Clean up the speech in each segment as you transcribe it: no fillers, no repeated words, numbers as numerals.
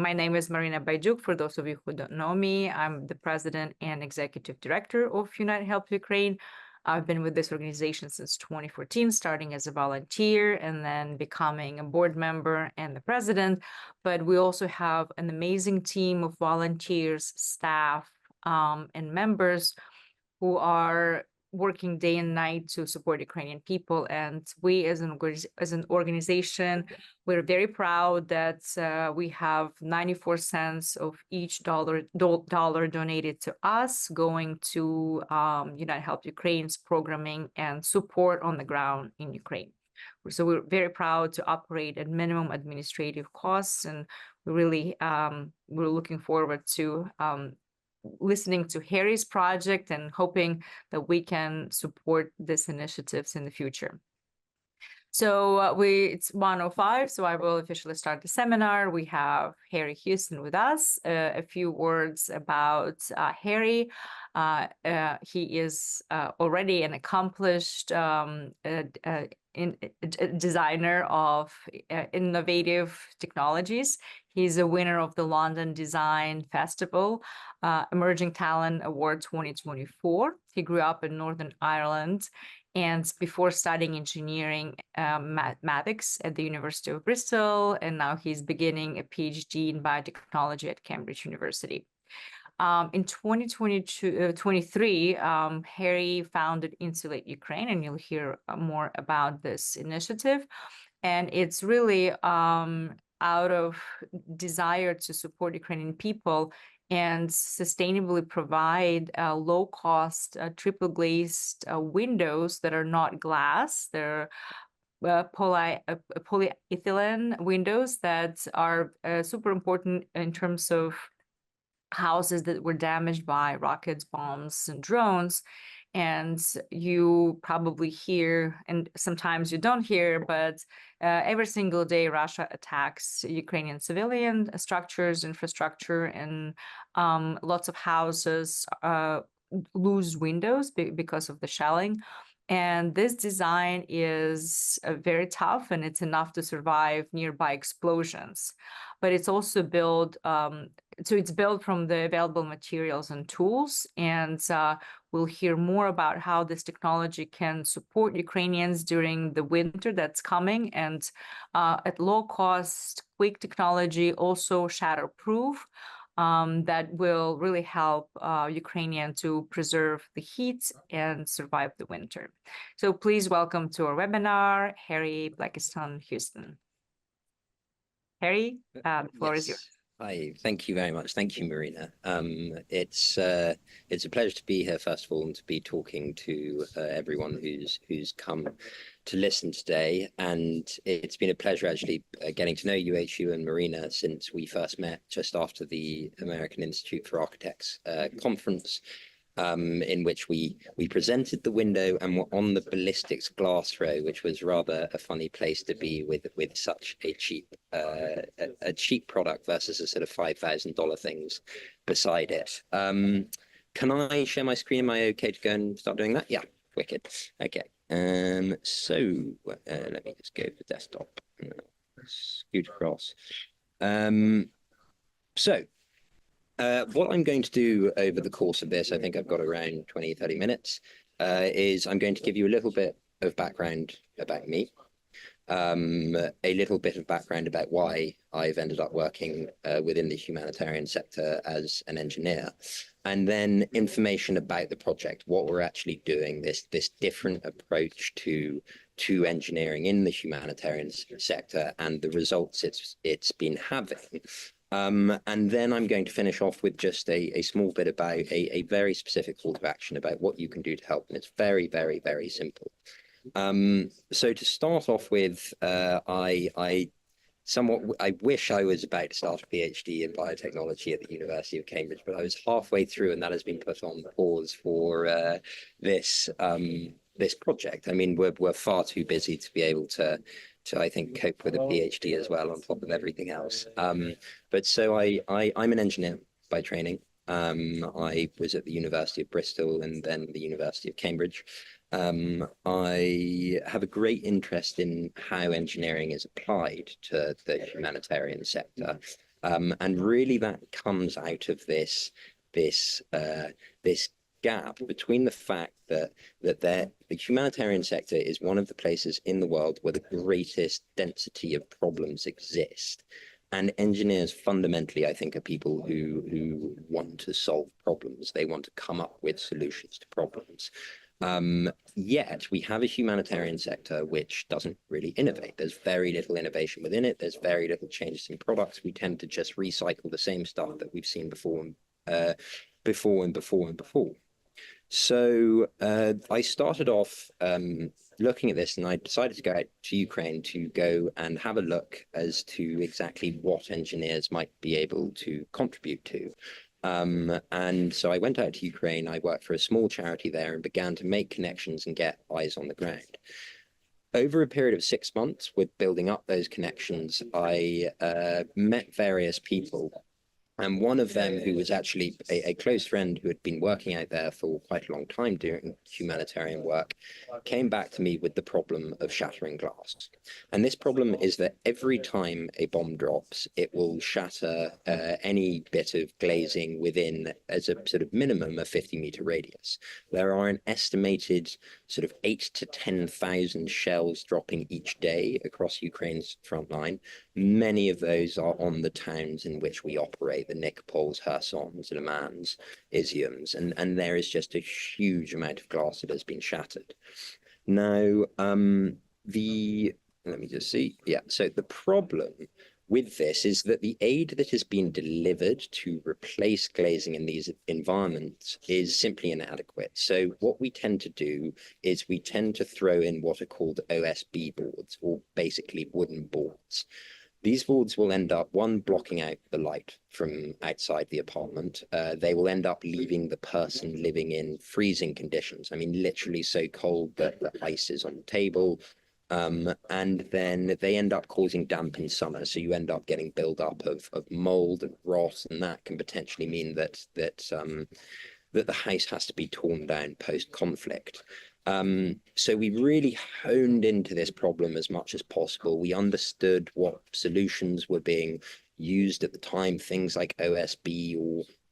My name is Maryna Baydyuk. For those of you who don't know me, I'm the president and executive director of Insulate Ukraine. I've been with this organization since 2014, starting as a volunteer and then becoming a board member and the president. But we also have an amazing team of volunteers, staff, and members who are working day and night to support Ukrainian people. And we as an organization, we're very proud that we have 94 cents of each dollar donated to us going to United Help Ukraine's programming and support on the ground in Ukraine. So we're very proud to operate at minimum administrative costs, and we really we're looking forward to listening to Harry's project and hoping that we can support these initiatives in the future. So it's 1:05, so I will officially start the seminar. We have Harry Houston with us. A few words about Harry. He is already an accomplished designer of innovative technologies. He's a winner of the London Design Festival Emerging Talent Award 2024. He grew up in Northern Ireland, and before studying engineering mathematics at the University of Bristol, and now he's beginning a PhD in biotechnology at Cambridge University. In 2023, Harry founded Insulate Ukraine, and you'll hear more about this initiative. And it's really out of desire to support Ukrainian people and sustainably provide low-cost, triple-glazed windows that are not glass. They're polyethylene windows that are super important in terms of houses that were damaged by rockets, bombs, and drones. And you probably hear, and sometimes you don't hear, but every single day Russia attacks Ukrainian civilian structures, infrastructure, and lots of houses lose windows because of the shelling. And this design is very tough, and it's enough to survive nearby explosions. But it's also built, so it's built from the available materials and tools. And we'll hear more about how this technology can support Ukrainians during the winter that's coming, and at low cost, quick technology, also shatterproof. That will really help Ukrainian to preserve the heat and survive the winter. So please welcome to our webinar, Harry Blakiston, Houston. Harry, the floor is yours. Hi, thank you very much. Thank you, Maryna. It's a pleasure to be here, first of all, and to be talking to everyone who's come to listen today. And it's been a pleasure actually getting to know you and Maryna since we first met just after the American Institute for Architects conference, in which we presented the window and were on the ballistics glass row, which was rather a funny place to be with such a cheap product versus a sort of $5,000 things beside it. Can I share my screen? Am I okay to go and start doing that? Yeah, wicked. Okay. So let me just go to desktop, scoot across. What I'm going to do over the course of this, I think I've got around 20-30 minutes, is I'm going to give you a little bit of background about me, a little bit of background about why I've ended up working within the humanitarian sector as an engineer, and then information about the project, what we're actually doing, this different approach to engineering in the humanitarian sector and the results it's been having. And then I'm going to finish off with just a small bit about a very specific call to action about what you can do to help. And it's very, very, very simple. So to start off with, I wish I was about to start a PhD in biotechnology at the University of Cambridge, but I was halfway through and that has been put on pause for this project. I mean, we're far too busy to be able to I think cope with a PhD as well on top of everything else. But so I'm an engineer by training. I was at the University of Bristol and then the University of Cambridge. I have a great interest in how engineering is applied to the humanitarian sector. And really that comes out of this this gap between the fact that the humanitarian sector is one of the places in the world where the greatest density of problems exist. And engineers fundamentally, I think, are people who want to solve problems. They want to come up with solutions to problems. Yet we have a humanitarian sector which doesn't really innovate. There's very little innovation within it. There's very little changes in products. We tend to just recycle the same stuff that we've seen before and before. So I started off looking at this, and I decided to go out to Ukraine to go and have a look as to exactly what engineers might be able to contribute to. And so I went out to Ukraine. I worked for a small charity there and began to make connections and get eyes on the ground. Over a period of 6 months, with building up those connections, I met various people. And one of them, who was actually a close friend who had been working out there for quite a long time doing humanitarian work, came back to me with the problem of shattering glass. And this problem is that every time a bomb drops, it will shatter any bit of glazing within, as a sort of minimum, a 50-meter radius. There are an estimated sort of 8,000 to 10,000 shells dropping each day across Ukraine's front line. Many of those are on the towns in which we operate, the Nikopols, Khersons, Limans, Iziums, and there is just a huge amount of glass that has been shattered. Now, let me just see. Yeah, so the problem with this is that the aid that has been delivered to replace glazing in these environments is simply inadequate. So what we tend to do is we tend to throw in what are called OSB boards, or basically wooden boards. These boards will end up, one, blocking out the light from outside the apartment. They will end up leaving the person living in freezing conditions. I mean, literally so cold that the ice is on the table. And then they end up causing damp in summer. So you end up getting buildup of mold and rot, and that can potentially mean that the house has to be torn down post-conflict. So we really honed into this problem as much as possible. We understood what solutions were being used at the time, things like OSB,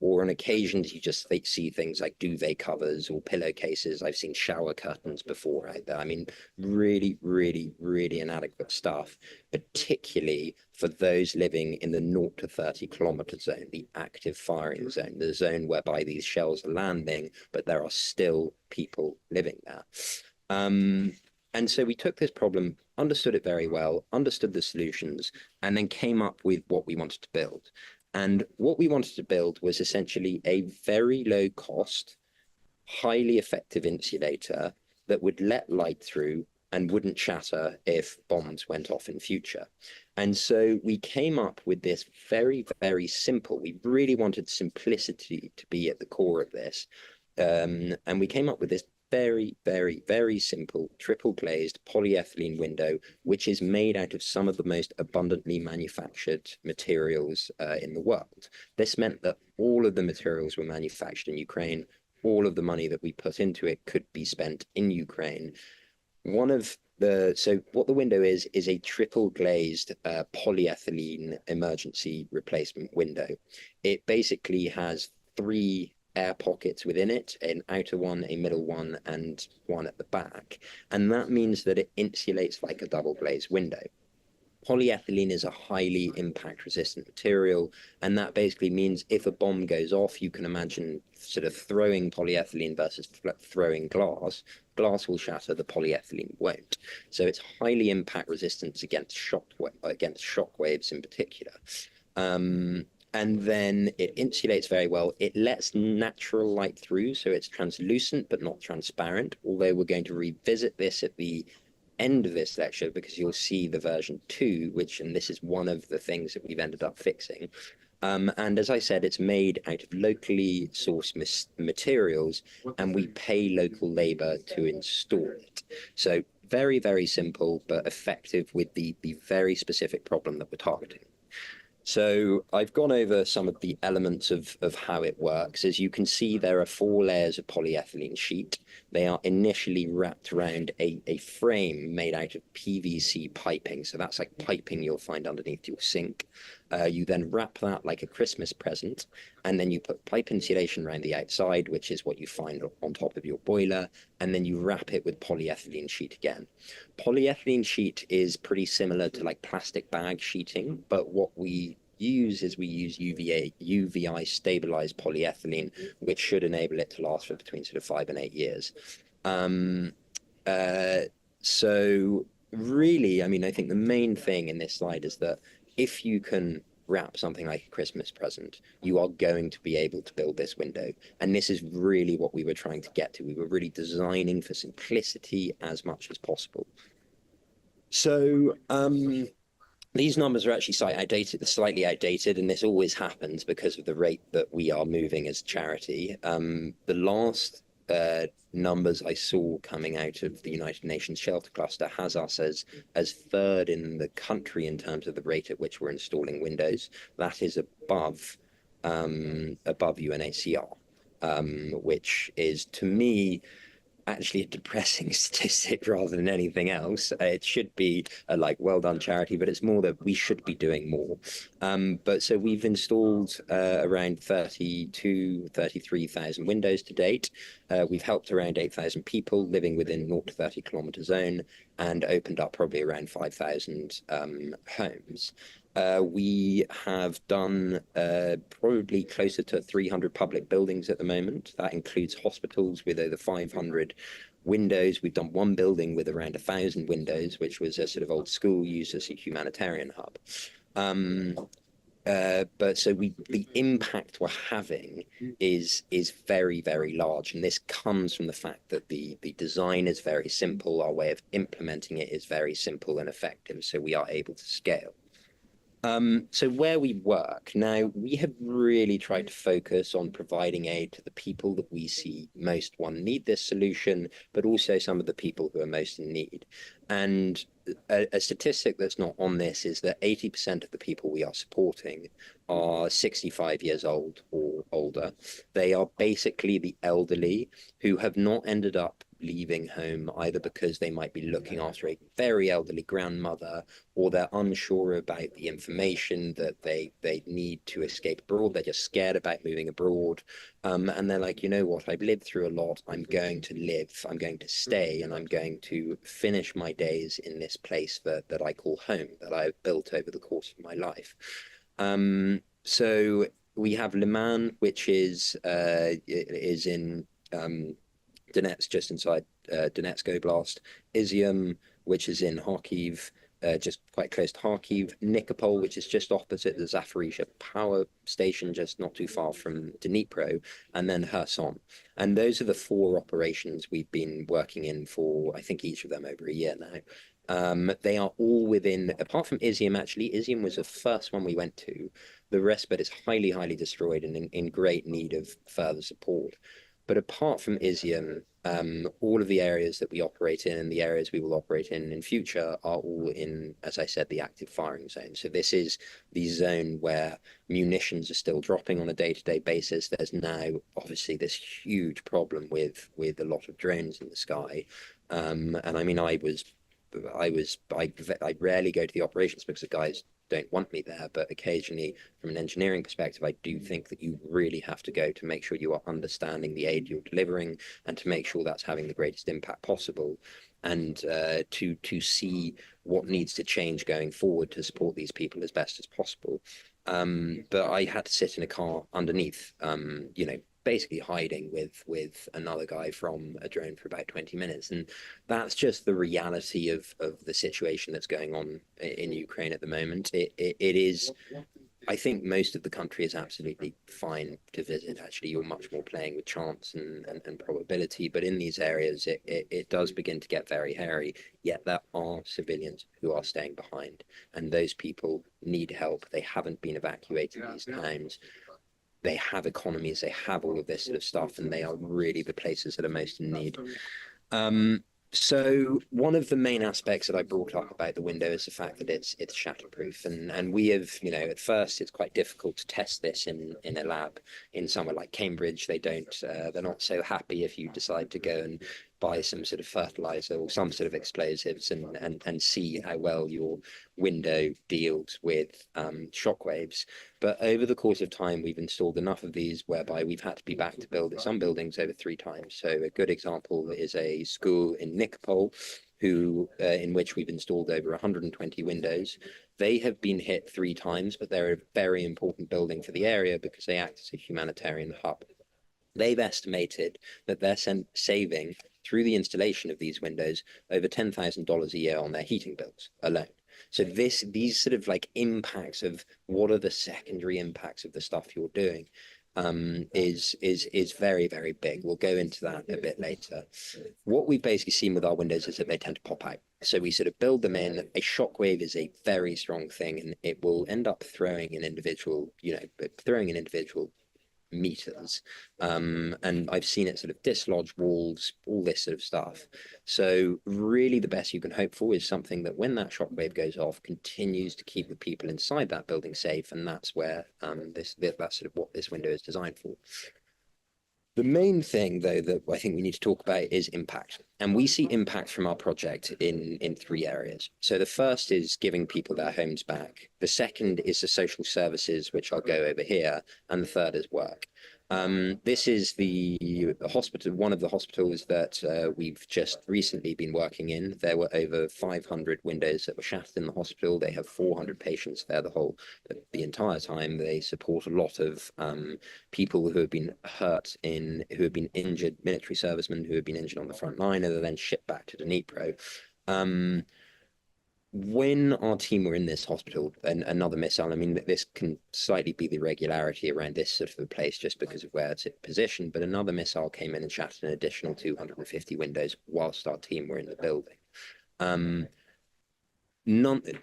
or on occasions you just see things like duvet covers or pillowcases. I've seen shower curtains before out there. I mean, really, really, really inadequate stuff, particularly for those living in the 0 to 30-kilometer zone, the active firing zone, the zone whereby these shells are landing, but there are still people living there. And so we took this problem, understood it very well, understood the solutions, and then came up with what we wanted to build. And what we wanted to build was essentially a very low cost, highly effective insulator that would let light through and wouldn't shatter if bombs went off in future. And so we came up with this very, very simple, we really wanted simplicity to be at the core of this. And we came up with this very, very, very simple triple glazed polyethylene window, which is made out of some of the most abundantly manufactured materials in the world. This meant that all of the materials were manufactured in Ukraine. All of the money that we put into it could be spent in Ukraine. So what the window is a triple glazed polyethylene emergency replacement window. It basically has 3 air pockets within it, an outer one, a middle one, and one at the back. And that means that it insulates like a double glazed window. Polyethylene is a highly impact resistant material, and that basically means if a bomb goes off, you can imagine sort of throwing polyethylene versus throwing glass. Glass will shatter, the polyethylene won't. So it's highly impact resistant against shock waves in particular. And then it insulates very well. It lets natural light through, so it's translucent but not transparent, although we're going to revisit this at the end of this lecture because you'll see the version 2, and this is one of the things that we've ended up fixing. And as I said, it's made out of locally sourced materials, and we pay local labor to install it. So very, very simple, but effective with the very specific problem that we're targeting. So I've gone over some of the elements of how it works. As you can see, there are 4 layers of polyethylene sheet. They are initially wrapped around a frame made out of PVC piping. So that's like piping you'll find underneath your sink. You then wrap that like a Christmas present, and then you put pipe insulation around the outside, which is what you find on top of your boiler, and then you wrap it with polyethylene sheet again. Polyethylene sheet is pretty similar to like plastic bag sheeting, but what we use is we use UVI stabilized polyethylene, which should enable it to last for between sort of 5 and 8 years. So really, I mean, I think the main thing in this slide is that if you can wrap something like a Christmas present, you are going to be able to build this window. And this is really what we were trying to get to. We were really designing for simplicity as much as possible. So these numbers are actually slightly outdated, and this always happens because of the rate that we are moving as a charity. The last numbers I saw coming out of the United Nations Shelter Cluster has us as third in the country in terms of the rate at which we're installing windows. That is above UNHCR, which is, to me, actually a depressing statistic rather than anything else. It should be a like well done charity, but it's more that we should be doing more. But so we've installed around 33,000 windows to date. We've helped around 8,000 people living within 0 to 30 kilometer zone, and opened up probably around 5,000 homes. We have done probably closer to 300 public buildings at the moment. That includes hospitals with over 500 windows. We've done one building with around 1,000 windows, which was a sort of old school used as a humanitarian hub. But so the impact we're having is very, very large. And this comes from the fact that the design is very simple. Our way of implementing it is very simple and effective. So we are able to scale. So where we work now, we have really tried to focus on providing aid to the people that we see most need this solution, but also some of the people who are most in need. And a statistic that's not on this is that 80% of the people we are supporting are 65 years old or older. They are basically the elderly who have not ended up leaving home either because they might be looking after a very elderly grandmother, or they're unsure about the information that they need to escape abroad. They're just scared about moving abroad. And they're like, you know what, I've lived through a lot. I'm going to live, I'm going to stay, and I'm going to finish my days in this place that I call home, that I've built over the course of my life. So we have Liman, which is in Donetsk, just inside Donetsk Oblast, Izium, which is in Kharkiv, just quite close to Kharkiv, Nikopol, which is just opposite the Zaporizhzhia power station, just not too far from Dnipro, and then Kherson. And those are the 4 operations we've been working in for, I think, each of them over a year now. They are all within, apart from Izium, actually, Izium was the first one we went to. The rest, but it's highly, highly destroyed and in great need of further support. But apart from Izium, all of the areas that we operate in and the areas we will operate in future are all in, as I said, the active firing zone. So this is the zone where munitions are still dropping on a day-to-day basis. There's now obviously this huge problem with a lot of drones in the sky. And I mean, I rarely go to the operations because the guys don't want me there, but occasionally from an engineering perspective, I do think that you really have to go to make sure you are understanding the aid you're delivering and to make sure that's having the greatest impact possible, and to see what needs to change going forward to support these people as best as possible. But I had to sit in a car underneath, basically hiding with another guy from a drone for about 20 minutes. And that's just the reality of the situation that's going on in Ukraine at the moment. It is, I think most of the country is absolutely fine to visit. Actually, you're much more playing with chance and probability. But in these areas, it does begin to get very hairy. Yet there are civilians who are staying behind. And those people need help. They haven't been evacuated these times. They have economies, they have all of this sort of stuff, and they are really the places that are most in need. So one of the main aspects that I brought up about the window is the fact that it's shatterproof, and we have, at first it's quite difficult to test this in a lab in somewhere like Cambridge. They're not so happy if you decide to go and buy some sort of fertilizer or some sort of explosives and see how well your window deals with shockwaves. But over the course of time, we've installed enough of these whereby we've had to be back to build some buildings over 3 times. So a good example is a school in Nikopol, in which we've installed over 120 windows. They have been hit 3 times, but they're a very important building for the area because they act as a humanitarian hub. They've estimated that they're saving through the installation of these windows over $10,000 a year on their heating bills alone. So these sort of like impacts of what are the secondary impacts of the stuff you're doing is very, very big. We'll go into that a bit later. What we've basically seen with our windows is that they tend to pop out. So we sort of build them in. A shockwave is a very strong thing, and it will end up throwing an individual meters. And I've seen it sort of dislodge walls, all this sort of stuff. So really the best you can hope for is something that when that shockwave goes off, continues to keep the people inside that building safe. And that's where that's sort of what this window is designed for. The main thing, though, that I think we need to talk about is impact. And we see impact from our project in 3 areas. So the first is giving people their homes back. The second is the social services, which I'll go over here. And the third is work. This is the hospital, one of the hospitals that we've just recently been working in. There were over 500 windows that were shattered in the hospital. They have 400 patients there the entire time. They support a lot of people who have been who have been injured, military servicemen who have been injured on the front line, and are then shipped back to Dnipro. When our team were in this hospital, and another missile, I mean, this can slightly be the irregularity around this sort of a place just because of where it's positioned, but another missile came in and shattered an additional 250 windows whilst our team were in the building.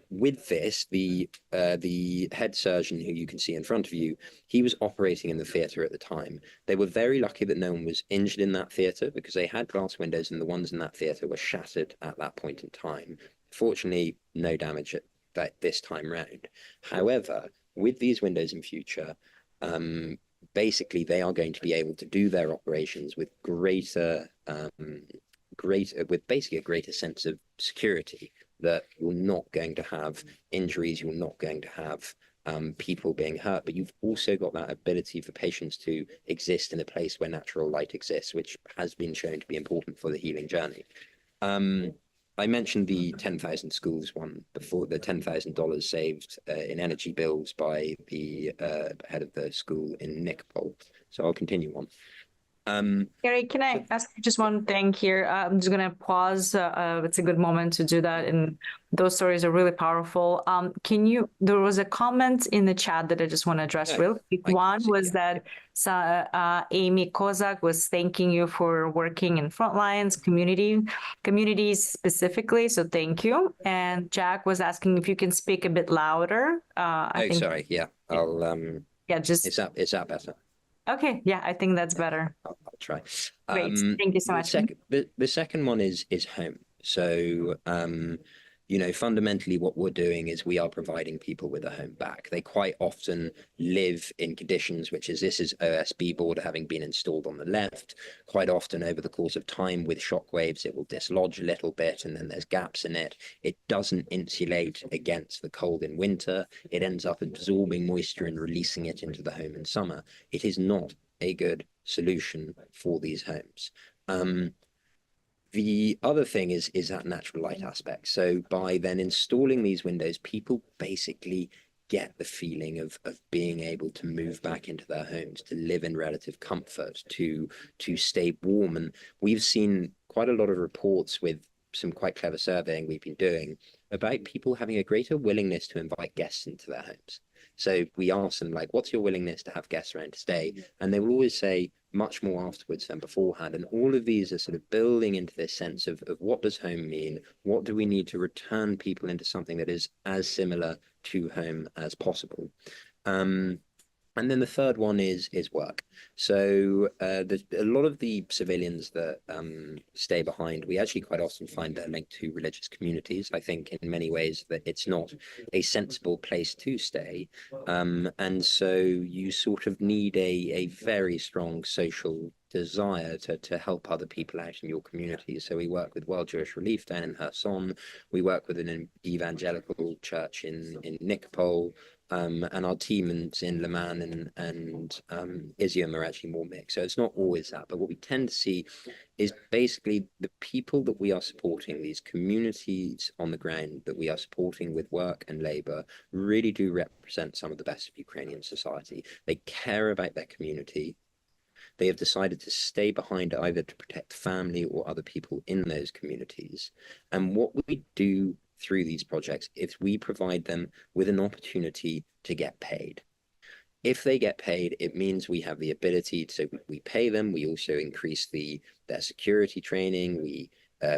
With this, the head surgeon who you can see in front of you, he was operating in the theatre at the time. They were very lucky that no one was injured in that theatre because they had glass windows and the ones in that theatre were shattered at that point in time. Fortunately, no damage at this time round. However, with these windows in future, basically they are going to be able to do their operations with with basically a greater sense of security, that you're not going to have injuries, you're not going to have people being hurt, but you've also got that ability for patients to exist in a place where natural light exists, which has been shown to be important for the healing journey. I mentioned the 10,000 schools one before, the $10,000 saved in energy bills by the head of the school in Nikopol. So I'll continue on. Gary, can I ask just one thing here? I'm just going to pause. It's a good moment to do that. And those stories are really powerful. There was a comment in the chat that I just want to address real quick. One was that Amy Kozak was thanking you for working in frontlines, communities specifically. So thank you. And Jack was asking if you can speak a bit louder. I think, sorry. Yeah. Is that better? Okay, yeah, I think that's better. I'll try. Great, thank you so much. The second one is home. So, fundamentally what we're doing is we are providing people with a home back. They quite often live in conditions, this is OSB border having been installed on the left. Quite often over the course of time with shockwaves, it will dislodge a little bit and then there's gaps in it. It doesn't insulate against the cold in winter. It ends up absorbing moisture and releasing it into the home in summer. It is not a good solution for these homes. The other thing is that natural light aspect. So by then installing these windows, people basically get the feeling of being able to move back into their homes, to live in relative comfort, to stay warm. And we've seen quite a lot of reports with some quite clever surveying we've been doing about people having a greater willingness to invite guests into their homes. So we ask them, like, what's your willingness to have guests around to stay? And they will always say much more afterwards than beforehand. And all of these are sort of building into this sense of what does home mean? What do we need to return people into something that is as similar to home as possible? And then the third one is work. So a lot of the civilians that stay behind, we actually quite often find they're linked to religious communities. I think in many ways that it's not a sensible place to stay. And so you sort of need a very strong social desire to help other people out in your community. So we work with World Jewish Relief down in Kherson. We work with an evangelical church in Nikopol. And our teams in Liman and Izium are actually more mixed. So it's not always that. But what we tend to see is basically the people that we are supporting, these communities on the ground that we are supporting with work and labor, really do represent some of the best of Ukrainian society. They care about their community. They have decided to stay behind either to protect family or other people in those communities. And what we do through these projects is we provide them with an opportunity to get paid. If they get paid, it means we have the ability to, we pay them, we also increase their security training, we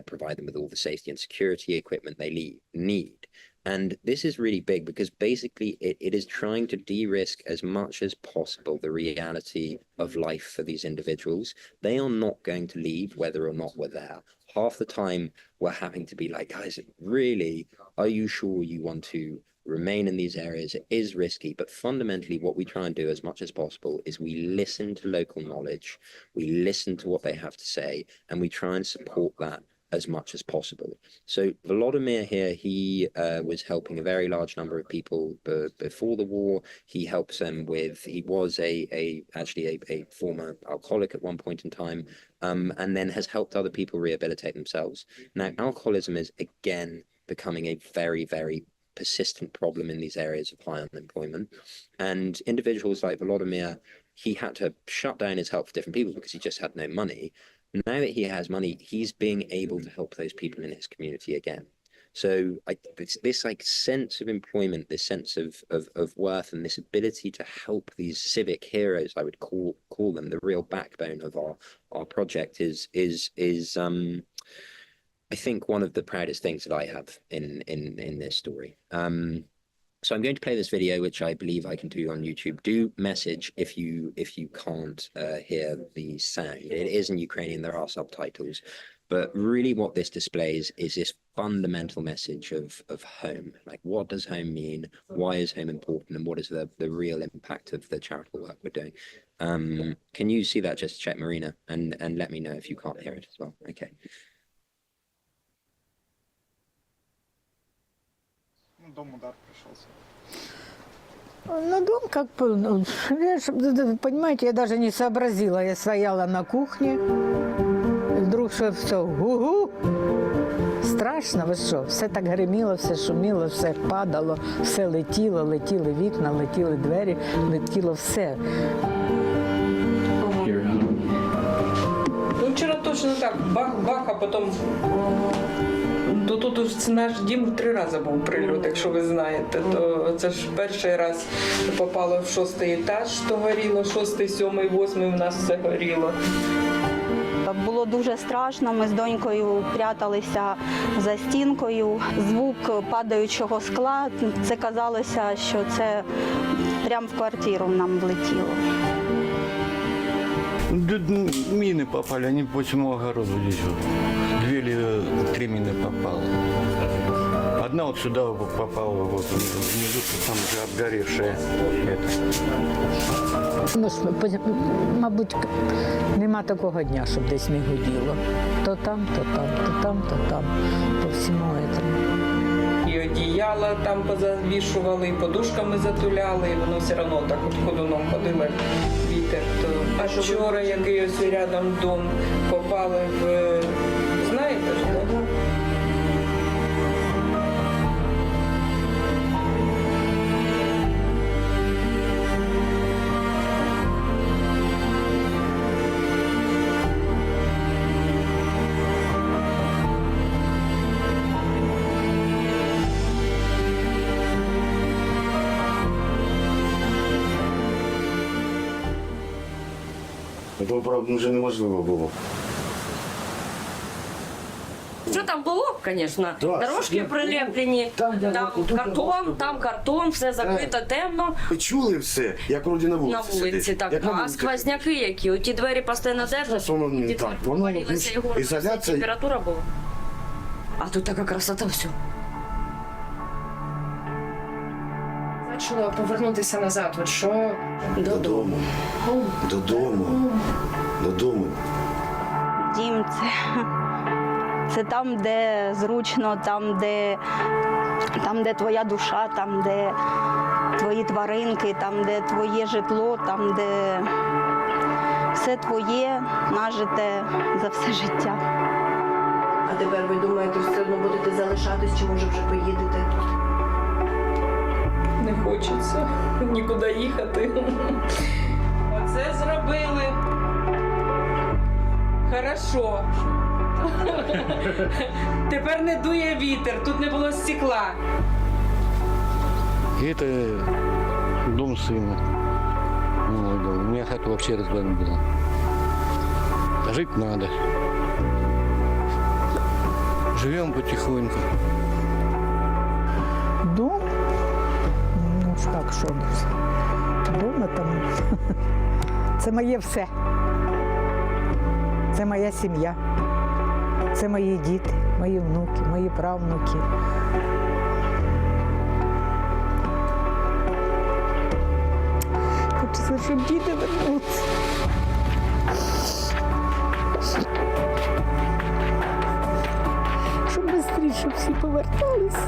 provide them with all the safety and security equipment they need. And this is really big because basically it is trying to de-risk as much as possible the reality of life for these individuals. They are not going to leave whether or not we're there. Half the time we're having to be like, guys, really, are you sure you want to remain in these areas? It is risky, but fundamentally what we try and do as much as possible is we listen to local knowledge, we listen to what they have to say, and we try and support that as much as possible. So Volodymyr here, he was helping a very large number of people before the war. He helps them with, he was actually a former alcoholic at one point in time, and then has helped other people rehabilitate themselves. Now, alcoholism is again becoming a very, very persistent problem in these areas of high unemployment. And individuals like Volodymyr, he had to shut down his help for different people because he just had no money. Now that he has money, he's being able to help those people in his community again. So this like sense of employment, this sense of worth, and this ability to help these civic heroes, I would call them, the real backbone of our project is I think one of the proudest things that I have in this story. So I'm going to play this video, which I believe I can do on YouTube. Do message if you can't hear the sound. It is in Ukrainian, there are subtitles. But really what this displays is this fundamental message of home. Like, what does home mean? Why is home important? And what is the real impact of the charitable work we're doing? Can you see that? Just check, Maryna, and let me know if you can't hear it as well. Okay. Дом удар пришелся. Ну, дом как бы, вы понимаете, я даже не сообразила. Я стояла на кухне, и вдруг все, гу-гу, страшно, ви що, все так гриміло, все шуміло, все падало, все летіло, летіли вікна, летіли двері, летіло все. Ну, вчора точно так, бах-бах, а потім... То тут наш дім 3 рази був прильот, якщо ви знаєте. То це ж перший раз попало в 6-й етаж, то горіло, 6-й, 7-й, 8-й в нас все горіло. Було дуже страшно, ми з донькою пряталися за стінкою. Звук падаючого скла, це казалося, що це прямо в квартиру нам влетіло. Мины попали, они по всему огороду здесь вот. 2 или 3 мины попало. Одна вот сюда попала, вот внизу, там уже обгоревшая. Мабуть, нема такого дня, щоб десь не гуділо. То там, то там, то там, то там, по всьому цьому. І одіяла там позавішували, і подушками затуляли, і воно все одно так от ходуном ходило вітер. А вчора якийсь рядом дом попали в... Знаєте ж, так? Этого, правда, вже неможливо було. Що там було, звісно, Да, дорожки я прилеплені, там, де там картон, все закрито, темно Ви чули все, як вроді на вулиці на вулиці. сидить. Так. Як на А вулиці. сквозняки які? Оті двері постійно держать, Воно не і так. Воно повалилося, і горло, ізоляція. температура була. А тут така красота все. Значило повернутися назад. От що Додому. Додому. Додому. Дім це там, де зручно, там, де твоя душа, там, де твої тваринки, там, де твоє житло, там, де все твоє, нажите за все життя. А тепер ви думаєте, все одно будете залишатись, чи може вже поїдете? Не хочеться нікуди їхати. Оце зробили. Хорошо. Тепер не дує вітер, тут не було стекла. И это дом сына. Мой дом. У меня хата вообще разбомбила. Жить надо. Живем потихоньку. Дом? Ну ж як, що? Дома там. Це моє все. Це моя сім'я. Це мої діти, мої внуки, мої правнуки. Хочеться, щоб діти вернуться. Щоб швидше всі повертались.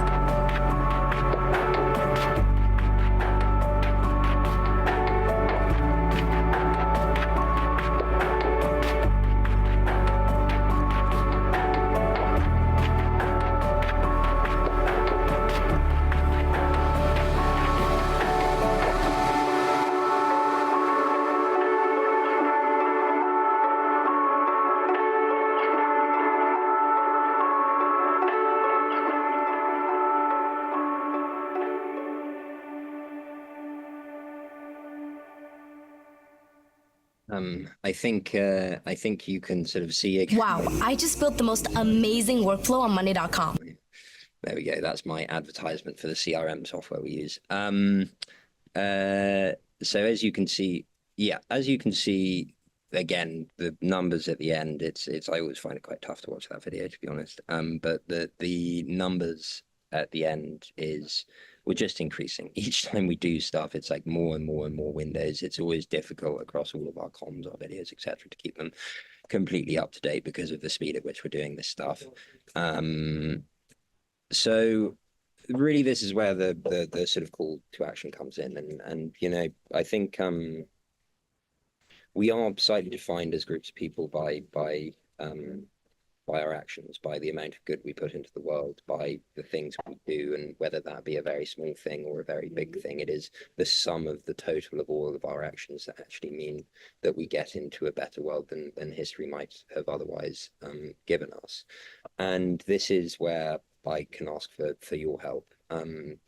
I think you can sort of see. Wow, I just built the most amazing workflow on Monday.com. There we go. That's my advertisement for the CRM software we use. So as you can see, again, the numbers at the end, it's I always find it quite tough to watch that video, to be honest. But the numbers at the end we're just increasing. Each time we do stuff, it's like more and more and more windows. It's always difficult across all of our comms, our videos, etc., to keep them completely up to date because of the speed at which we're doing this stuff. So really, this is where the sort of call to action comes in, and you know, I think we are slightly defined as groups of people by our actions, by the amount of good we put into the world, by the things we do, and whether that be a very small thing or a very big thing, it is the sum of the total of all of our actions that actually mean that we get into a better world than history might have otherwise given us. And this is where I can ask for your help. And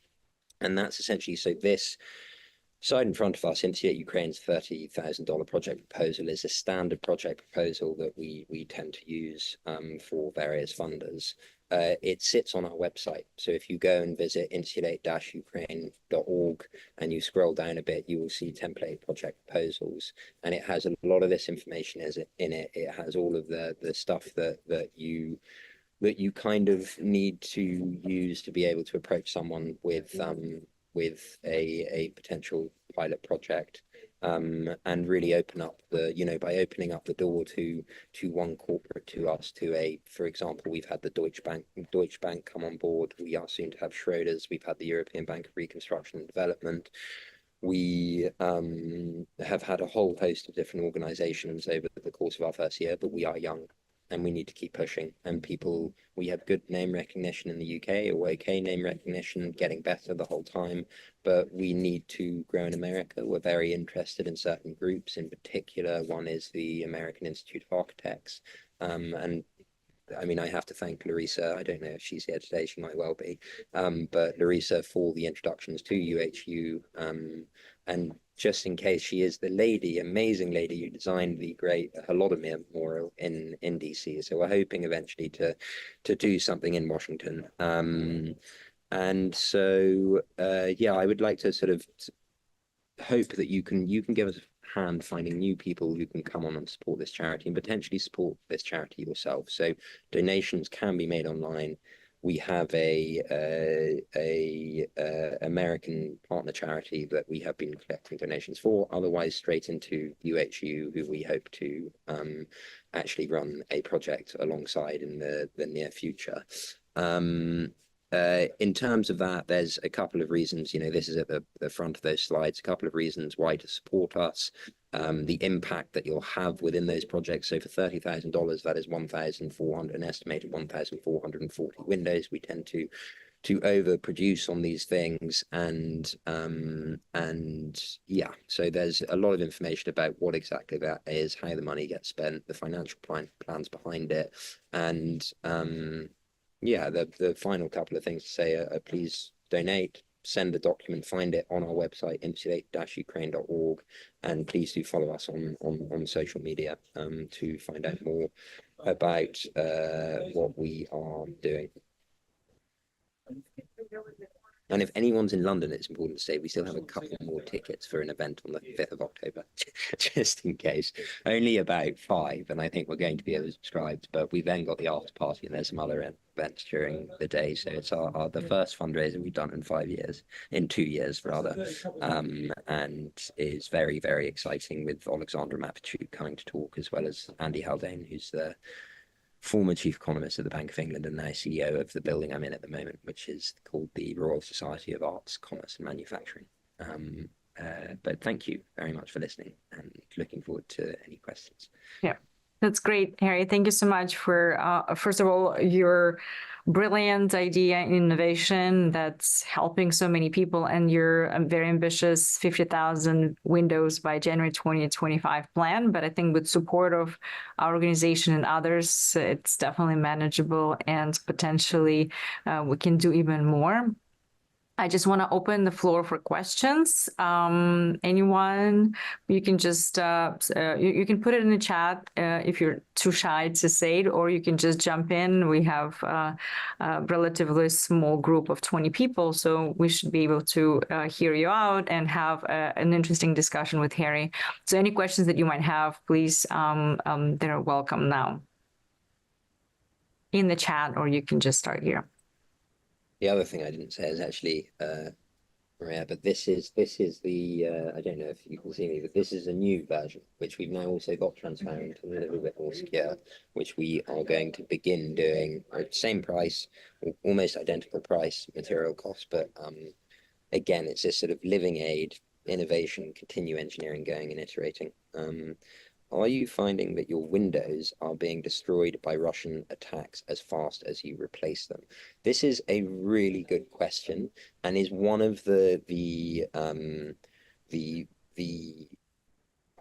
that's essentially, so this side in front of us, Insulate Ukraine's $30,000 project proposal, is a standard project proposal that we tend to use for various funders. It sits on our website. So if you go and visit insulate-ukraine.org and you scroll down a bit, you will see template project proposals. And it has a lot of this information in it. It has all of the stuff that you kind of need to use to be able to approach someone with a potential pilot project, and really open up the, you know, by opening up the door to one corporate, to us, to for example, we've had the Deutsche Bank come on board. We are soon to have Schroders. We've had the European Bank of Reconstruction and Development. We have had a whole host of different organizations over the course of our first year, but we are young. And we need to keep pushing. And we have good name recognition in the UK, or okay name recognition, getting better the whole time. But we need to grow in America. We're very interested in certain groups. In particular, one is the American Institute of Architects. And I mean, I have to thank Larissa. I don't know if she's here today. She might well be. But Larissa for the introductions to UHU. And just in case she is the lady, amazing lady who designed the great Holodomor Memorial in DC. So we're hoping eventually to do something in Washington. And so yeah, I would like to sort of hope that you can give us a hand finding new people who can come on and support this charity and potentially support this charity yourself. So donations can be made online. We have a American partner charity that we have been collecting donations for, otherwise straight into UHU, who we hope to actually run a project alongside in the near future. In terms of that, there's a couple of reasons, this is at the front of those slides, a couple of reasons why to support us. The impact that you'll have within those projects. So for $30,000, that is 1,400, an estimated 1,440 windows. We tend to overproduce on these things, and yeah, so there's a lot of information about what exactly that is, how the money gets spent, the financial plans behind it, and yeah, the final couple of things to say are please donate, send the document, find it on our website, insulate-ukraine.org, and please do follow us on social media to find out more about what we are doing. And if anyone's in London, it's important to say we still have a couple more tickets for an event on the 5th of October, just in case. Only about 5, and I think we're going to be oversubscribed, but we then got the after party and there's some other events during the day. So it's the first fundraiser we've done in 2 years rather, and is very, very exciting, with Alexandra Mapachuk coming to talk, as well as Andy Haldane, who's the former chief economist of the Bank of England and now CEO of the building I'm in at the moment, which is called the Royal Society of Arts, Commerce and Manufacturing. But thank you very much for listening, and looking forward to any questions. Yeah, that's great, Harry. Thank you so much for, first of all, your brilliant idea and innovation that's helping so many people, and your very ambitious 50,000 windows by January 2025 plan. But I think with support of our organization and others, it's definitely manageable, and potentially we can do even more. I just want to open the floor for questions. Anyone, you can just, you can put it in the chat if you're too shy to say it, or you can just jump in. We have a relatively small group of 20 people, so we should be able to hear you out and have an interesting discussion with Harry. So any questions that you might have, please, they're welcome now in the chat, or you can just start here. The other thing I didn't say is actually, Maria, but this is the, I don't know if you can see me, but this is a new version, which we've now also got transparent and a little bit more secure, which we are going to begin doing at the same price, almost identical price, material cost, but again, it's this sort of living aid, innovation, continue engineering going and iterating. Are you finding that your windows are being destroyed by Russian attacks as fast as you replace them? This is a really good question, and is one of the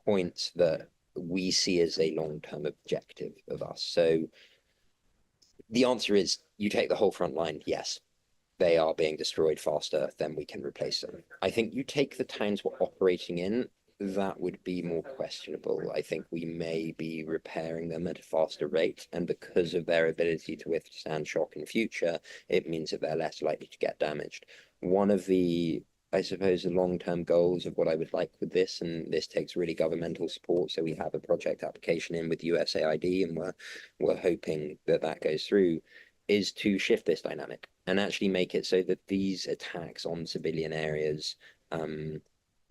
points that we see as a long-term objective of us. So the answer is, you take the whole front line, yes, they are being destroyed faster than we can replace them. I think you take the towns we're operating in, that would be more questionable. I think we may be repairing them at a faster rate, and because of their ability to withstand shock in future, it means that they're less likely to get damaged. One of the, I suppose, the long-term goals of what I would like with this, and this takes really governmental support, so we have a project application in with USAID, and we're hoping that that goes through, is to shift this dynamic and actually make it so that these attacks on civilian areas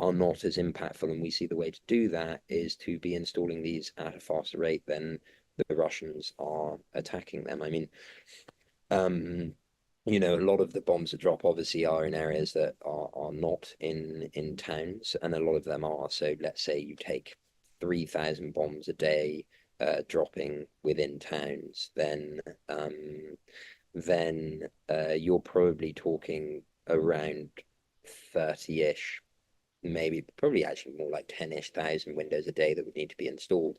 are not as impactful. And we see the way to do that is to be installing these at a faster rate than the Russians are attacking them. I mean, a lot of the bombs that drop obviously are in areas that are not in towns, and a lot of them are. So let's say you take 3,000 bombs a day dropping within towns, then you're probably talking around 30-ish, probably actually more like 10-ish thousand windows a day that would need to be installed.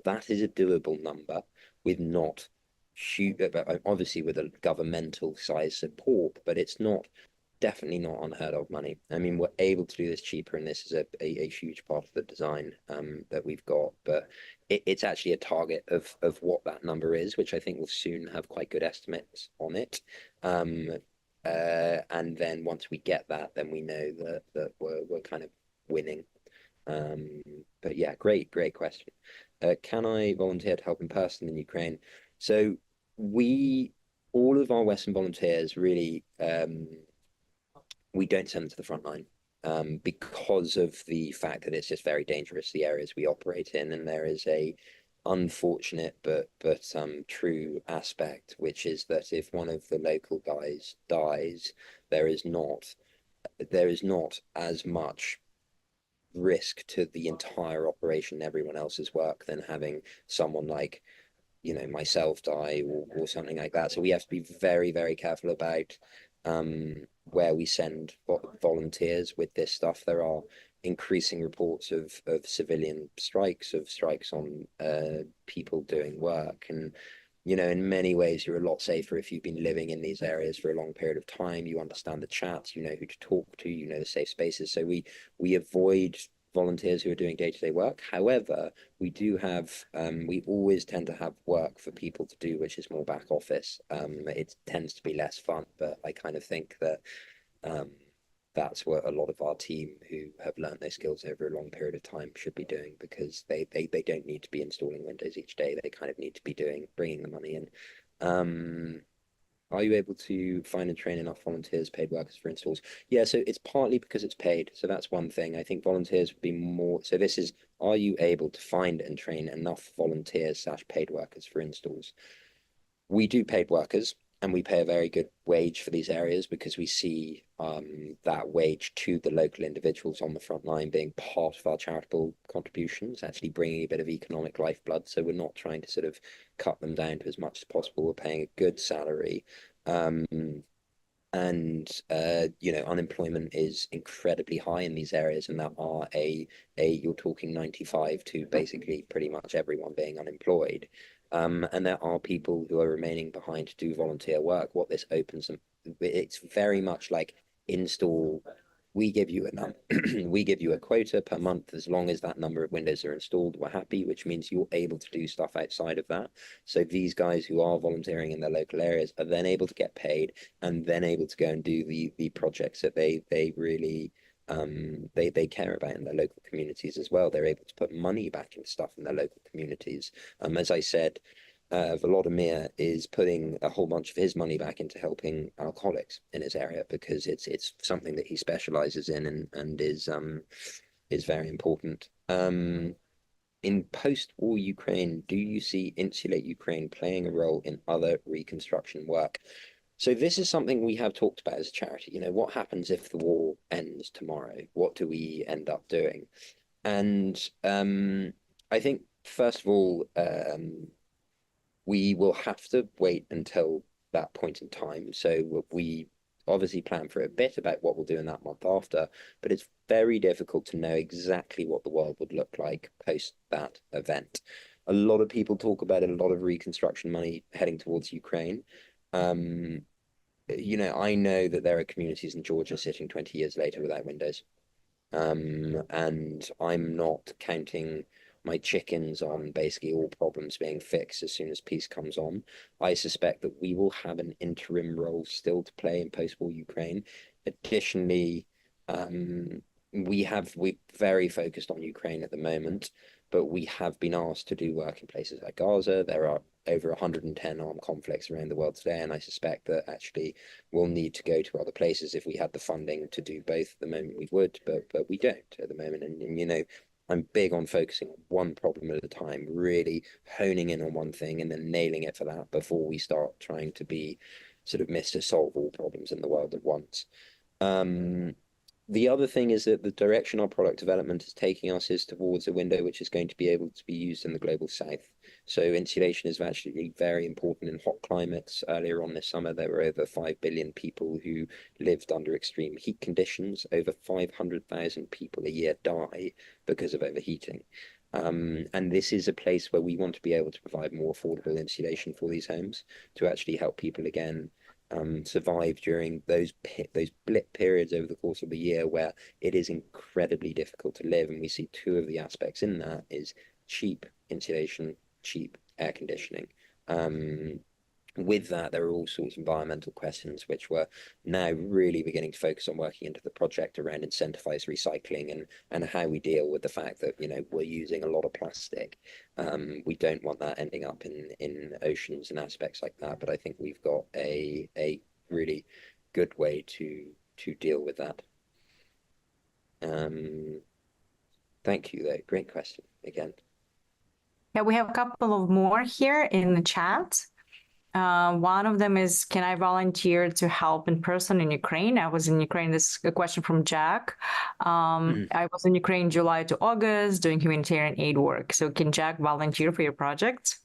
That is a doable number with not huge, obviously with a governmental size support, but it's not definitely not unheard of money. I mean, we're able to do this cheaper, and this is a huge part of the design that we've got. But it's actually a target of what that number is, which I think will soon have quite good estimates on it. And then once we get that, then we know that we're kind of winning. But yeah, great question. Can I volunteer to help in person in Ukraine? So all of our Western volunteers really, we don't send them to the front line because of the fact that it's just very dangerous, the areas we operate in, and there is a unfortunate but true aspect, which is that if one of the local guys dies, there is not as much risk to the entire operation, everyone else's work, than having someone like, you know, myself die or something like that. So we have to be very, very careful about where we send volunteers with this stuff. There are increasing reports of civilian strikes, of strikes on people doing work. And, you know, in many ways, you're a lot safer if you've been living in these areas for a long period of time. You understand the chats, you know who to talk to, you know the safe spaces. So we avoid volunteers who are doing day-to-day work. However, we do have, we always tend to have work for people to do, which is more back office. It tends to be less fun, but I kind of think that that's what a lot of our team who have learned those skills over a long period of time should be doing, because they don't need to be installing Windows each day. They kind of need to be bringing the money in. Are you able to find and train enough volunteers, paid workers for installs? Yeah, so it's partly because it's paid. So that's one thing. I think volunteers would be more. So this is, are you able to find and train enough volunteers / paid workers for installs? We do paid workers, and we pay a very good wage for these areas because we see that wage to the local individuals on the front line being part of our charitable contributions, actually bringing a bit of economic lifeblood. So we're not trying to sort of cut them down to as much as possible. We're paying a good salary. You know, unemployment is incredibly high in these areas, and that are you're talking 95 to basically pretty much everyone being unemployed. And there are people who are remaining behind to do volunteer work. What this opens them, it's very much like install. We give you we give you a quota per month. As long as that number of windows are installed, we're happy, which means you're able to do stuff outside of that. So these guys who are volunteering in their local areas are then able to get paid, and then able to go and do the projects that they really they care about in their local communities as well. They're able to put money back into stuff in their local communities. As I said, Volodymyr is putting a whole bunch of his money back into helping alcoholics in his area, because it's something that he specializes in and is very important. In post-war Ukraine, do you see Insulate Ukraine playing a role in other reconstruction work? So this is something we have talked about as a charity. You know, what happens if the war ends tomorrow? What do we end up doing? And I think, first of all, we will have to wait until that point in time. So we obviously plan for a bit about what we'll do in that month after, but it's very difficult to know exactly what the world would look like post that event. A lot of people talk about a lot of reconstruction money heading towards Ukraine. You know, I know that there are communities in Georgia sitting 20 years later without windows. And I'm not counting my chickens on basically all problems being fixed as soon as peace comes on. I suspect that we will have an interim role still to play in post-war Ukraine. Additionally, we're very focused on Ukraine at the moment, but we have been asked to do work in places like Gaza. There are over 110 armed conflicts around the world today, and I suspect that actually we'll need to go to other places. If we had the funding to do both at the moment, we would, but we don't at the moment. And you know, I'm big on focusing on one problem at a time, really honing in on one thing and then nailing it for that before we start trying to be sort of Mr. Solve all problems in the world at once. The other thing is that the direction our product development is taking us is towards a window which is going to be able to be used in the global south. So insulation is actually very important in hot climates. Earlier on this summer, there were over 5 billion people who lived under extreme heat conditions. Over 500,000 people a year die because of overheating. And this is a place where we want to be able to provide more affordable insulation for these homes to actually help people again survive during those blip periods over the course of the year where it is incredibly difficult to live. And we see two of the aspects in that is cheap insulation, cheap air conditioning. With that, there are all sorts of environmental questions which we're now really beginning to focus on working into the project around incentivized recycling and how we deal with the fact that, you know, we're using a lot of plastic. We don't want that ending up in oceans and aspects like that. But I think we've got a really good way to deal with that. Thank you, though. Great question again. Yeah, we have a couple of more here in the chat. One of them is, can I volunteer to help in person in Ukraine? I was in Ukraine. This is a question from Jack. I was in Ukraine July to August doing humanitarian aid work. So can Jack volunteer for your project?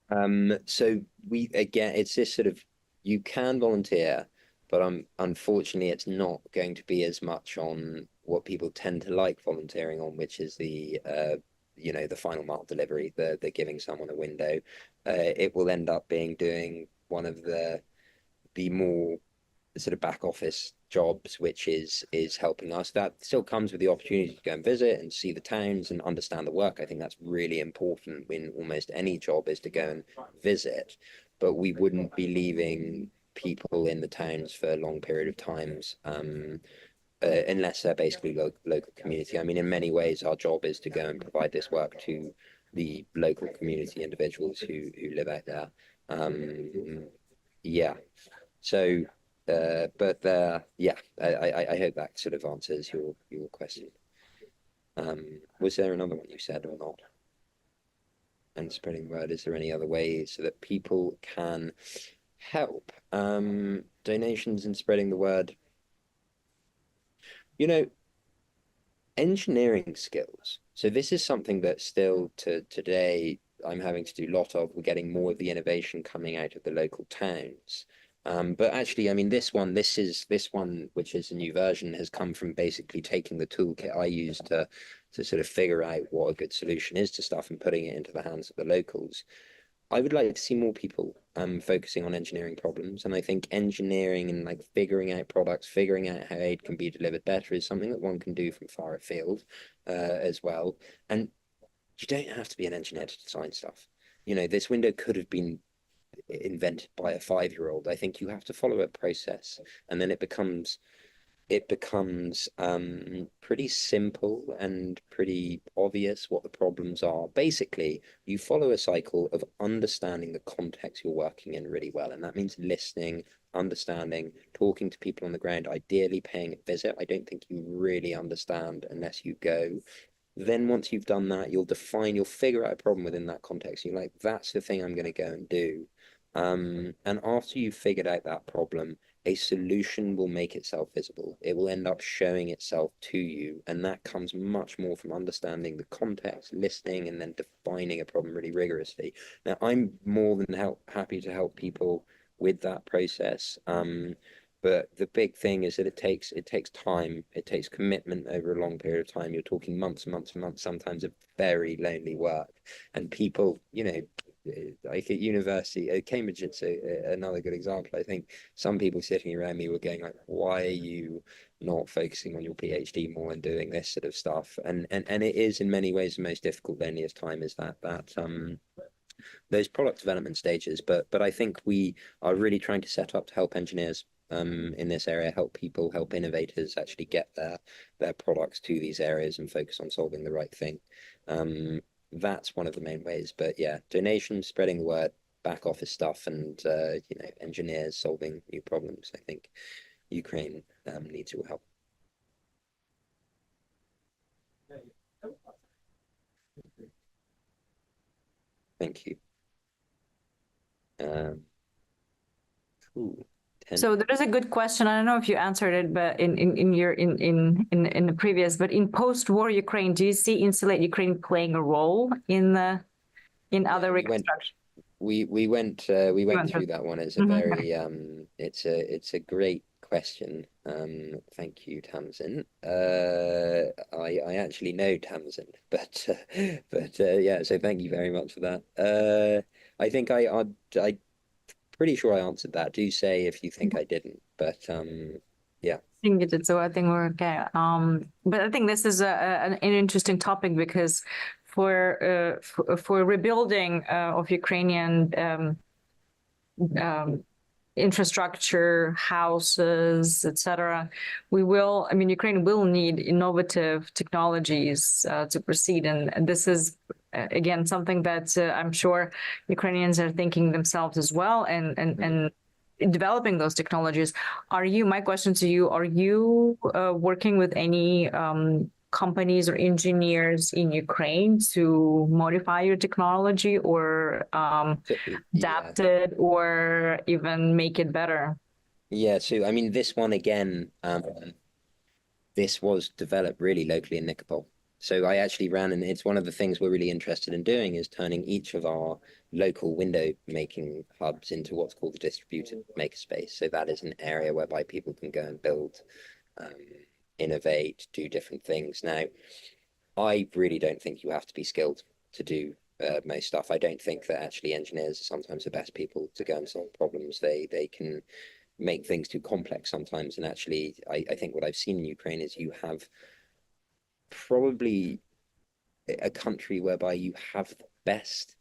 So it's this sort of, you can volunteer, but unfortunately it's not going to be as much on what people tend to like volunteering on, which is the you know, the final mile delivery, the giving someone a window. It will end up being doing one of the more sort of back office jobs, which is helping us. That still comes with the opportunity to go and visit and see the towns and understand the work. I think that's really important in almost any job, is to go and visit. But we wouldn't be leaving people in the towns for a long period of times, unless they're basically local community. I mean, in many ways, our job is to go and provide this work to the local community individuals who live out there. Yeah. So, but yeah, I hope that sort of answers your question. Was there another one you said or not? And spreading word, is there any other ways so that people can help? Donations and spreading the word. You know, engineering skills. So this is something that still today I'm having to do a lot of. We're getting more of the innovation coming out of the local towns. But actually, I mean, this one, which is a new version, has come from basically taking the toolkit I use to sort of figure out what a good solution is to stuff and putting it into the hands of the locals. I would like to see more people focusing on engineering problems. And I think engineering and like figuring out products, figuring out how aid can be delivered better is something that one can do from far afield as well. And you don't have to be an engineer to design stuff. You know, this window could have been invented by a 5-year-old. I think you have to follow a process, and then it becomes pretty simple and pretty obvious what the problems are. Basically, you follow a cycle of understanding the context you're working in really well, and that means listening, understanding, talking to people on the ground, ideally paying a visit. I don't think you really understand unless you go. Then once you've done that, you'll figure out a problem within that context. You're like, that's the thing I'm going to go and do. And after you've figured out that problem, a solution will make itself visible. It will end up showing itself to you. And that comes much more from understanding the context, listening, and then defining a problem really rigorously. Now, I'm more than happy to help people with that process. But the big thing is that it takes time. It takes commitment over a long period of time. You're talking months and months and months, sometimes of very lonely work. And people, you know, like at university, at Cambridge, it's another good example. I think some people sitting around me were going like, why are you not focusing on your PhD more and doing this sort of stuff? And it is in many ways the most difficult, loneliest time is that those product development stages. But I think we are really trying to set up to help engineers in this area, help people, help innovators actually get their products to these areas and focus on solving the right thing. That's one of the main ways. But yeah, donations, spreading the word, back office stuff, and you know, engineers solving new problems. I think Ukraine needs your help. Thank you. Cool. So there is a good question. I don't know if you answered it, but in the previous, but in post-war Ukraine, do you see Insulate Ukraine playing a role in other reconstruction? We went through that one. It's a very it's a great question. Thank you, Tamsin. I actually know Tamsin, but yeah. So thank you very much for that. I think I pretty sure I answered that. Do say if you think I didn't, but yeah. I think you did, so I think we're okay. But I think this is an interesting topic because for rebuilding of Ukrainian infrastructure, houses, etc. Ukraine will need innovative technologies to proceed. And this is, again, something that I'm sure Ukrainians are thinking themselves as well and developing those technologies. My question to you, are you working with any companies or engineers in Ukraine to modify your technology or adapt it or even make it better? Yeah, so I mean, this one again, this was developed really locally in Nikopol. So I actually ran, and it's one of the things we're really interested in doing is turning each of our local window making hubs into what's called the distributed makerspace. So that is an area whereby people can go and build, innovate, do different things. Now, I really don't think you have to be skilled to do most stuff. I don't think that actually engineers are sometimes the best people to go and solve problems. They can make things too complex sometimes. And actually, I think what I've seen in Ukraine is you have probably a country whereby you have the best.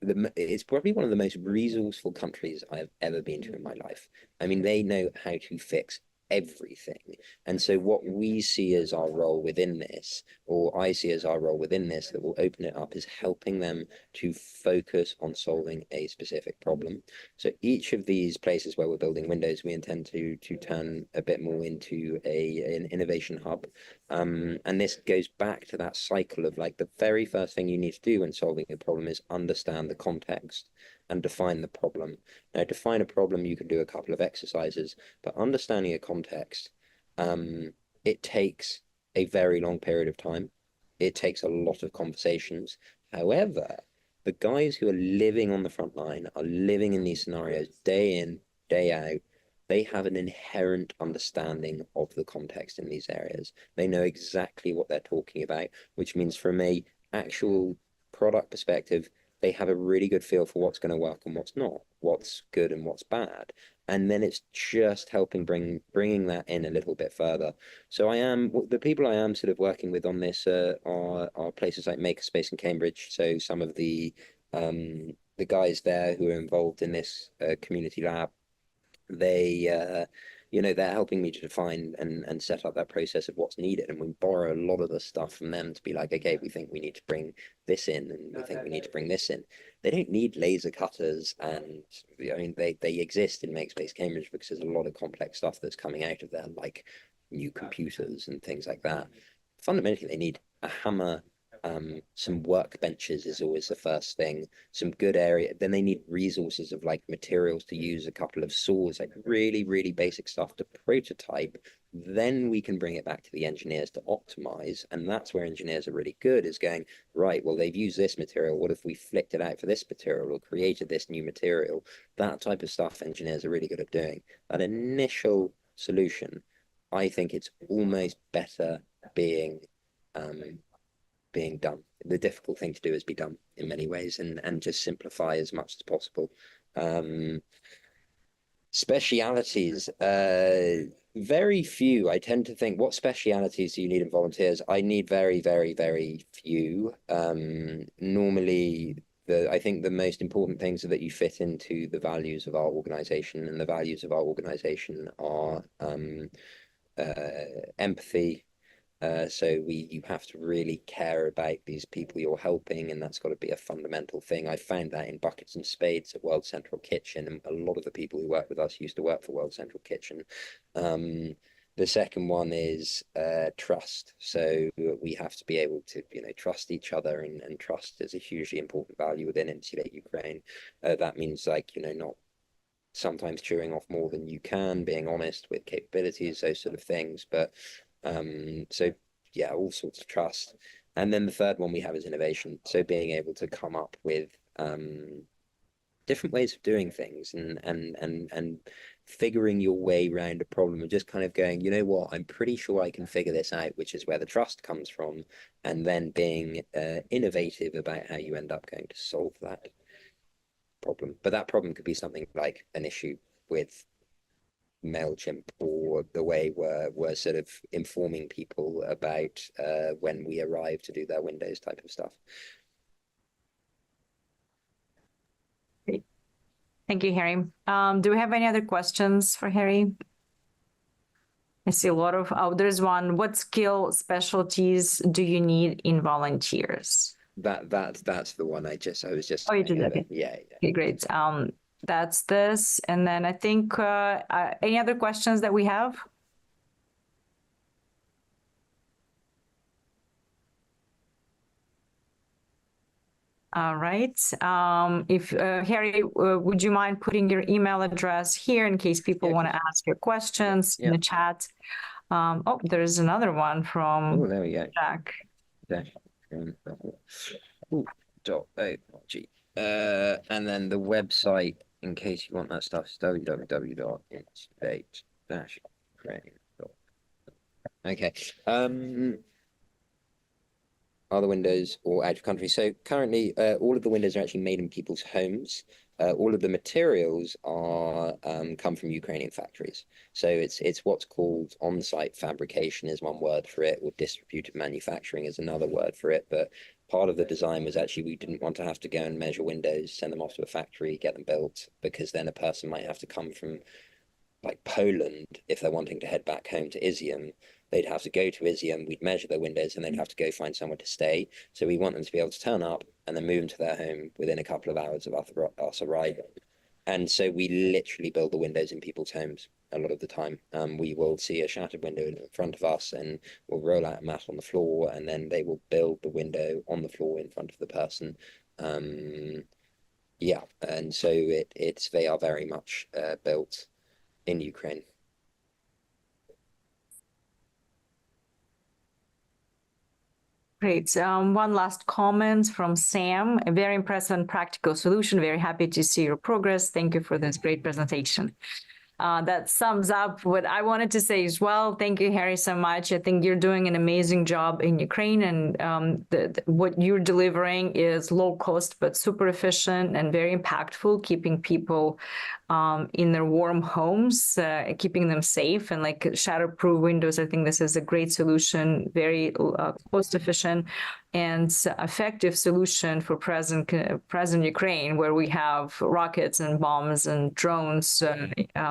It's probably one of the most resourceful countries I've ever been to in my life. I mean, they know how to fix everything. And so what we see as our role within this, or I see as our role within this that will open it up, is helping them to focus on solving a specific problem. So each of these places where we're building windows, we intend to turn a bit more into an innovation hub. And this goes back to that cycle of like the very first thing you need to do when solving a problem is understand the context and define the problem. Now, define a problem, you can do a couple of exercises, but understanding a context, it takes a very long period of time. It takes a lot of conversations. However, the guys who are living on the front line are living in these scenarios day in, day out. They have an inherent understanding of the context in these areas. They know exactly what they're talking about, which means from a actual product perspective, they have a really good feel for what's going to work and what's not, what's good and what's bad. And then it's just helping bringing that in a little bit further. So the people I am sort of working with on this are places like Makerspace in Cambridge. So some of the guys there who are involved in this community lab, they're helping me to define and set up that process of what's needed. And we borrow a lot of the stuff from them to be like, okay, we think we need to bring this in and we think we need to bring this in. They don't need laser cutters. And I mean, they exist in Makespace Cambridge because there's a lot of complex stuff that's coming out of there, like new computers and things like that. Fundamentally, they need a hammer. Some workbenches is always the first thing, some good area. Then they need resources of like materials to use, a couple of saws, like really, really basic stuff to prototype. Then we can bring it back to the engineers to optimize. And that's where engineers are really good, is going, right, well, they've used this material. What if we flicked it out for this material or created this new material? That type of stuff engineers are really good at doing. That initial solution, I think it's almost better being done. The difficult thing to do is be done in many ways and just simplify as much as possible. Specialities, very few. I tend to think, what specialities do you need in volunteers? I need very, very, very few. Normally, I think the most important things are that you fit into the values of our organization, and the values of our organization are empathy. So you have to really care about these people you're helping, and that's got to be a fundamental thing. I found that in Buckets and Spades at World Central Kitchen, and a lot of the people who work with us used to work for World Central Kitchen. The second one is trust. So we have to be able to, trust each other, and trust is a hugely important value within Insulate Ukraine. That means not sometimes chewing off more than you can, being honest with capabilities, those sort of things. But so yeah, all sorts of trust. And then the third one we have is innovation. So being able to come up with different ways of doing things and figuring your way around a problem, and just kind of going, you know what, I'm pretty sure I can figure this out, which is where the trust comes from, and then being innovative about how you end up going to solve that problem. But that problem could be something like an issue with MailChimp, or the way we're sort of informing people about when we arrive to do their Windows type of stuff. Great. Thank you, Harry. Do we have any other questions for Harry? I see a lot of, there's one. What skill specialties do you need in volunteers? That's the one I was just. Oh, you did that. Okay. Yeah. Okay, great. That's this. And then I think, any other questions that we have? All right. If Harry, would you mind putting your email address here in case people want to ask your questions in the chat? Oh, there's another one from Oh, there we go. Jack. .org. And then the website, in case you want that stuff, is www.insulate-Ukraine.com. Okay. Are the windows or out of country? So currently, all of the windows are actually made in people's homes. All of the materials are come from Ukrainian factories. So it's what's called on-site fabrication is one word for it, or distributed manufacturing is another word for it. But part of the design was actually we didn't want to have to go and measure windows, send them off to a factory, get them built, because then a person might have to come from like Poland if they're wanting to head back home to Izium. They'd have to go to Izium, we'd measure their windows, and they'd have to go find somewhere to stay. So we want them to be able to turn up and then move into their home within a couple of hours of us arriving. And so we literally build the windows in people's homes a lot of the time. We will see a shattered window in front of us and we'll roll out a mat on the floor, and then they will build the window on the floor in front of the person. Yeah, and so they are very much built in Ukraine. Great. One last comment from Sam. A very impressive and practical solution. Very happy to see your progress. Thank you for this great presentation. That sums up what I wanted to say as well. Thank you, Harry, so much. I think you're doing an amazing job in Ukraine, and what you're delivering is low cost but super efficient and very impactful, keeping people in their warm homes, keeping them safe, and like shatterproof windows. I think this is a great solution, very cost efficient and effective solution for present Ukraine, where we have rockets and bombs and drones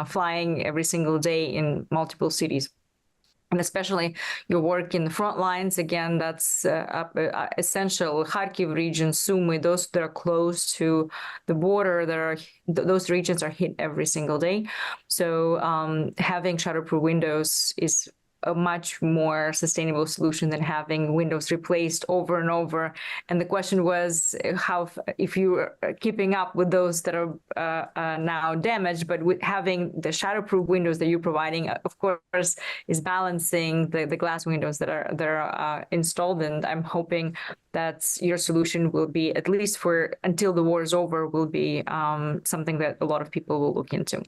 flying every single day in multiple cities. And especially your work in the front lines, again, that's essential. Kharkiv region, Sumy, those that are close to the border, those regions are hit every single day. So having shatterproof windows is a much more sustainable solution than having windows replaced over and over. And the question was if you are keeping up with those that are now damaged, but with having the shatterproof windows that you're providing, of course, is balancing the glass windows that are installed. And I'm hoping that your solution will be, at least for until the war is over, will be something that a lot of people will look into.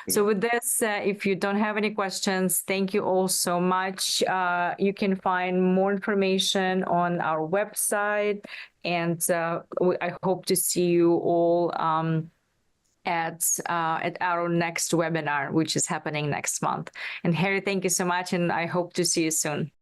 So with this, if you don't have any questions, thank you all so much. You can find more information on our website, and I hope to see you all at our next webinar, which is happening next month. And Harry, thank you so much, and I hope to see you soon.